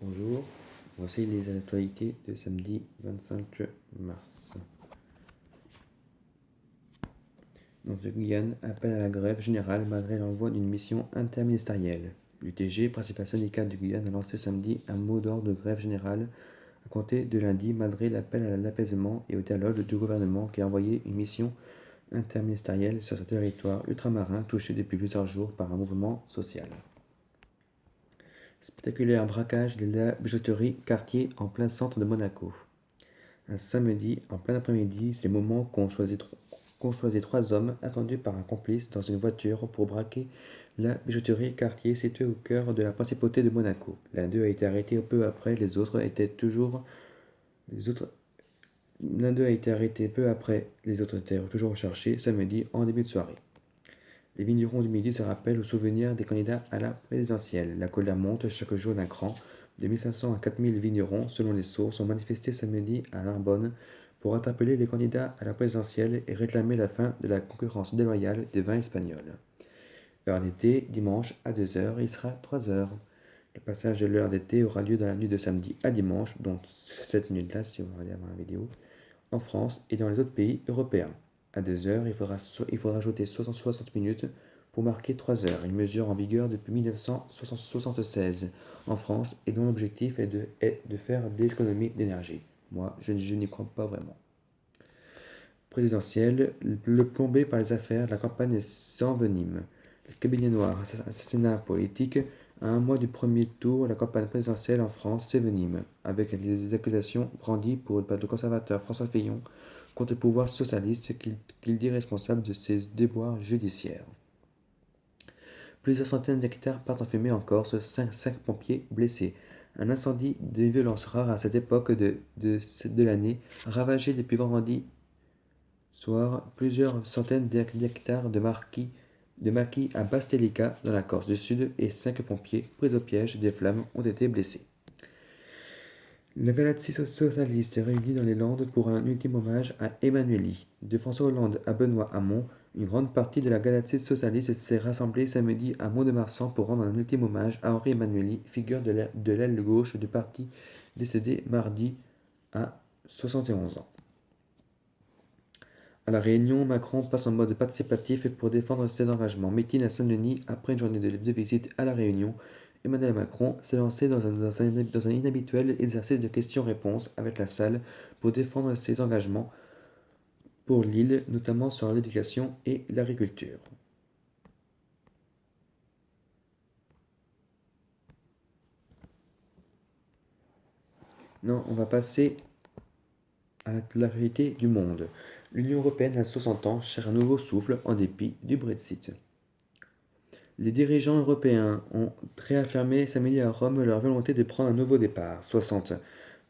Bonjour, voici les actualités de samedi 25 mars. Donc, le Guyane appelle à la grève générale malgré l'envoi d'une mission interministérielle. L'UTG, principal syndicat du Guyane, a lancé samedi un mot d'ordre de grève générale à compter de lundi malgré l'appel à l'apaisement et au dialogue du gouvernement qui a envoyé une mission interministérielle sur ce territoire ultramarin touché depuis plusieurs jours par un mouvement social. Spectaculaire braquage de la bijouterie Cartier en plein centre de Monaco. Un samedi, en plein après-midi, c'est le moment qu'ont choisi trois hommes attendus par un complice dans une voiture pour braquer la bijouterie Cartier située au cœur de la principauté de Monaco. L'un d'eux a été arrêté peu après, les autres étaient toujours recherchés samedi en début de soirée. Les vignerons du Midi se rappellent au souvenir des candidats à la présidentielle. La colère monte chaque jour d'un cran. De 1500 à 4000 vignerons, selon les sources, ont manifesté samedi à Narbonne pour interpeller les candidats à la présidentielle et réclamer la fin de la concurrence déloyale des vins espagnols. Heure d'été, dimanche à 2h, il sera 3h. Le passage de l'heure d'été aura lieu dans la nuit de samedi à dimanche, donc cette nuit-là, si vous regardez ma vidéo, en France et dans les autres pays européens. À 2h, il faudra ajouter 60 minutes pour marquer 3h, une mesure en vigueur depuis 1976 en France et dont l'objectif est de faire des économies d'énergie. Moi, je n'y crois pas vraiment. Présidentielle, le plombé par les affaires, la campagne s'envenime. Le cabinet noir, assassinat politique. À un mois du premier tour, la campagne présidentielle en France s'envenime, avec les accusations brandies par le conservateur François Fillon contre le pouvoir socialiste qu'il dit responsable de ses déboires judiciaires. Plusieurs centaines d'hectares partent en fumée en Corse, 5 pompiers blessés. Un incendie de violence rare à cette époque de l'année, ravagé depuis vendredi soir plusieurs centaines d'hectares de maquis à Bastelica dans la Corse du Sud et 5 pompiers pris au piège des flammes ont été blessés. La galaxie socialiste est réunie dans les Landes pour un ultime hommage à Emmanueli. De François Hollande à Benoît Hamon, une grande partie de la galaxie socialiste s'est rassemblée samedi à Mont-de-Marsan pour rendre un ultime hommage à Henri Emmanueli, figure de l'aile gauche du parti décédé mardi à 71 ans. À La Réunion, Macron passe en mode participatif pour défendre ses engagements. Meeting à Saint-Denis après une journée de visite à La Réunion. Emmanuel Macron s'est lancé dans un inhabituel exercice de questions-réponses avec la salle pour défendre ses engagements pour l'île, notamment sur l'éducation et l'agriculture. Non, on va passer à la réalité du monde. L'Union européenne à 60 ans cherche un nouveau souffle en dépit du Brexit. Les dirigeants européens ont réaffirmé samedi à Rome leur volonté de prendre un nouveau départ, 60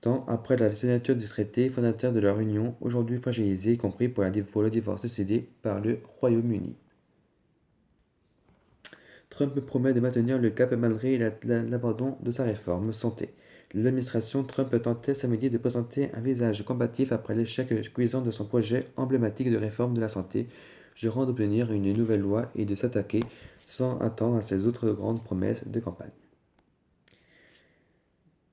ans après la signature du traité fondateur de leur union, aujourd'hui fragilisé, y compris pour le divorce décidé par le Royaume-Uni. Trump promet de maintenir le cap malgré l'abandon de sa réforme santé. L'administration Trump tentait samedi de présenter un visage combatif après l'échec cuisant de son projet emblématique de réforme de la santé, jurant d'obtenir une nouvelle loi et de s'attaquer sans attendre à ses autres grandes promesses de campagne.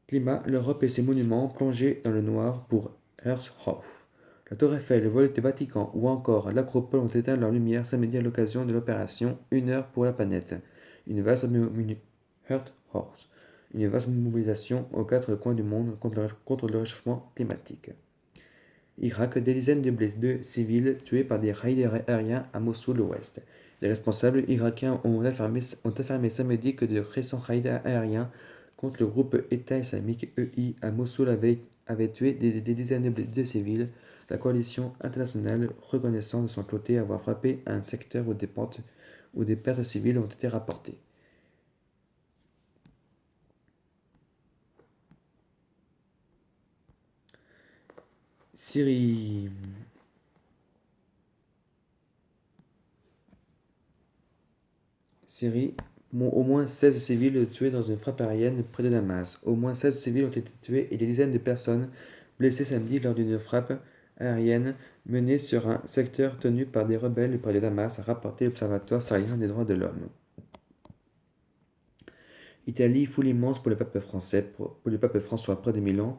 Climat, l'Europe et ses monuments plongés dans le noir pour Earthhof. La Tour Eiffel, le volet du Vatican ou encore l'Acropole ont éteint leur lumière samedi à l'occasion de l'opération Une heure pour la planète. Une vaste mobilisation aux quatre coins du monde contre le réchauffement climatique. Irak, des dizaines de civils tués par des raids aériens à Mossoul ouest. Les responsables irakiens ont affirmé samedi que de récents raids aériens contre le groupe État islamique EI à Mossoul avaient tué des dizaines de civils, la coalition internationale reconnaissant de son côté avoir frappé un secteur où des pertes civiles ont été rapportées. Syrie. Au moins 16 civils tués dans une frappe aérienne près de Damas. Au moins 16 civils ont été tués et des dizaines de personnes blessées samedi lors d'une frappe aérienne menée sur un secteur tenu par des rebelles près de Damas, a rapporté l'Observatoire syrien des droits de l'homme. Italie, foule immense pour le pape français, pour le pape François, près de Milan.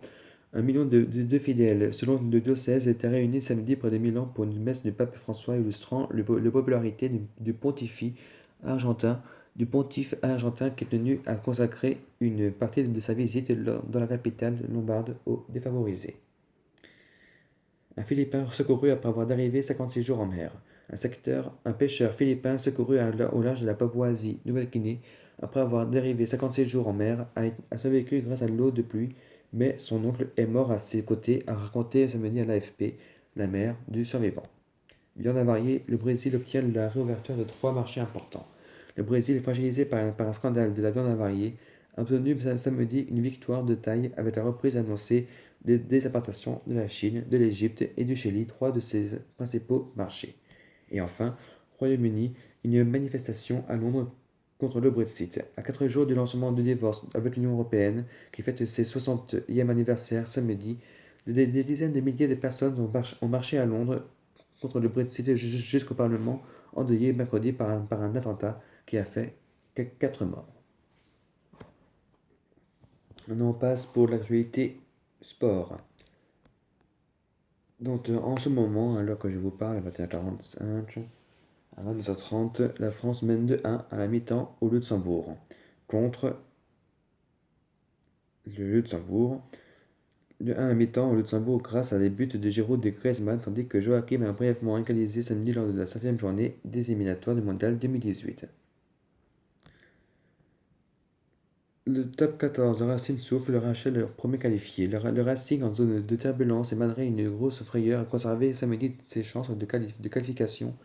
1 million de fidèles, selon le diocèse, étaient réunis samedi près de Milan pour une messe du pape François illustrant la popularité du argentin, du pontife argentin qui est tenu à consacrer une partie de sa visite dans la capitale lombarde aux défavorisés. Un Philippin secouru après avoir dérivé 56 jours en mer. Un pêcheur philippin secouru au large de la Papouasie-Nouvelle-Guinée après avoir dérivé 56 jours en mer a survécu grâce à l'eau de pluie, mais son oncle est mort à ses côtés, a raconté samedi à l'AFP, la mère du survivant. Viande avariée, le Brésil obtient la réouverture de 3 marchés importants. Le Brésil est fragilisé par un scandale de la viande avariée, a obtenu samedi une victoire de taille avec la reprise annoncée des importations de la Chine, de l'Égypte et du Chili, 3 de ses principaux marchés. Et enfin, Royaume-Uni, une manifestation à Londres contre le Brexit. À 4 jours du lancement du divorce avec l'Union européenne, qui fête ses 60e anniversaire samedi, des dizaines de milliers de personnes ont marché à Londres contre le Brexit jusqu'au Parlement, endeuillé mercredi par un attentat qui a fait 4 morts. Maintenant, on passe pour l'actualité sport. Donc, en ce moment, alors que je vous parle, à 21h45, à 22h30, la France mène 2-1 à la mi-temps au Luxembourg contre le Luxembourg. 2-1 à la mi-temps au Luxembourg grâce à des buts de Giroud et Griezmann, tandis que Joachim a brièvement égalisé samedi lors de la 5e journée des éliminatoires du Mondial 2018. Le top 14, le Racing souffle, le Rachel le premier qualifié. Le Racing en zone de turbulence et malgré une grosse frayeur a conservé samedi ses chances de qualification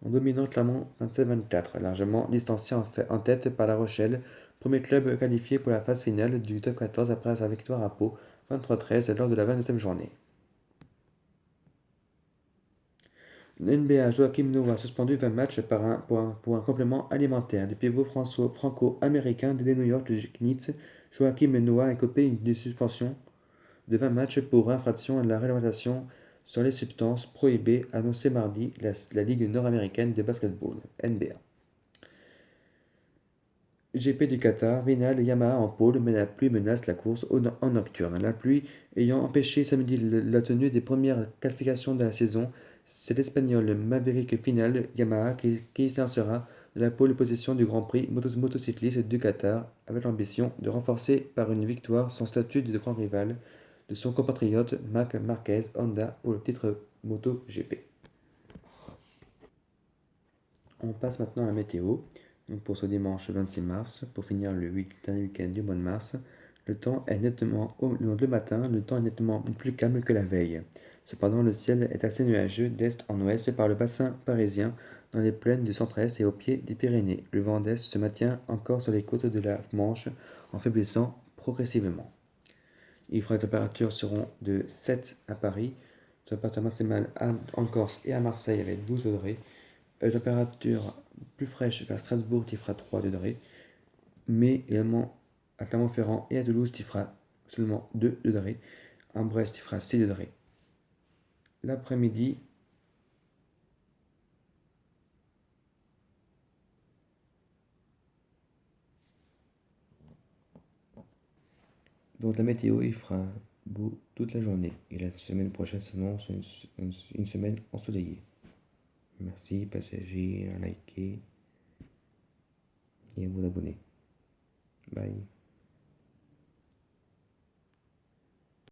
en dominant clairement 27-24, largement distancé en tête par La Rochelle, premier club qualifié pour la phase finale du top 14 après sa victoire à Pau 23-13 lors de la 22e journée. NBA, Joachim Noah suspendu 20 matchs pour un complément alimentaire. Le pivot franco-américain des New York Knicks, Joachim Noah, est copé d'une suspension de 20 matchs pour infraction à la réglementation sur les substances prohibées, annoncé mardi la Ligue nord-américaine de basketball, NBA. GP du Qatar, Vinal et Yamaha en pôle, mais la pluie menace la course en nocturne. La pluie ayant empêché samedi la tenue des premières qualifications de la saison, c'est l'Espagnol Maverick Final Yamaha qui s'élancera de la pole position du Grand Prix motocycliste du Qatar, avec l'ambition de renforcer par une victoire son statut de grand rival de son compatriote Marc Marquez Honda pour le titre MotoGP. On passe maintenant à la météo. Donc pour ce dimanche 26 mars, pour finir le dernier week-end du mois de mars, le matin, le temps est nettement plus calme que la veille. Cependant, le ciel est assez nuageux d'est en ouest par le bassin parisien, dans les plaines du centre-est et au pied des Pyrénées. Le vent d'est se maintient encore sur les côtes de la Manche, en faiblissant progressivement. Les températures seront de 7 à Paris, température maximale en Corse et à Marseille avec 12 degrés. Température plus fraîche vers Strasbourg qui fera 3 degrés, mais également à Clermont-Ferrand et à Toulouse qui fera seulement 2 degrés, à Brest qui fera 6 degrés. L'après-midi, donc la météo il fera beau toute la journée et la semaine prochaine s'annonce une semaine ensoleillée. Merci, passagers, à liker et à vous abonner. Bye.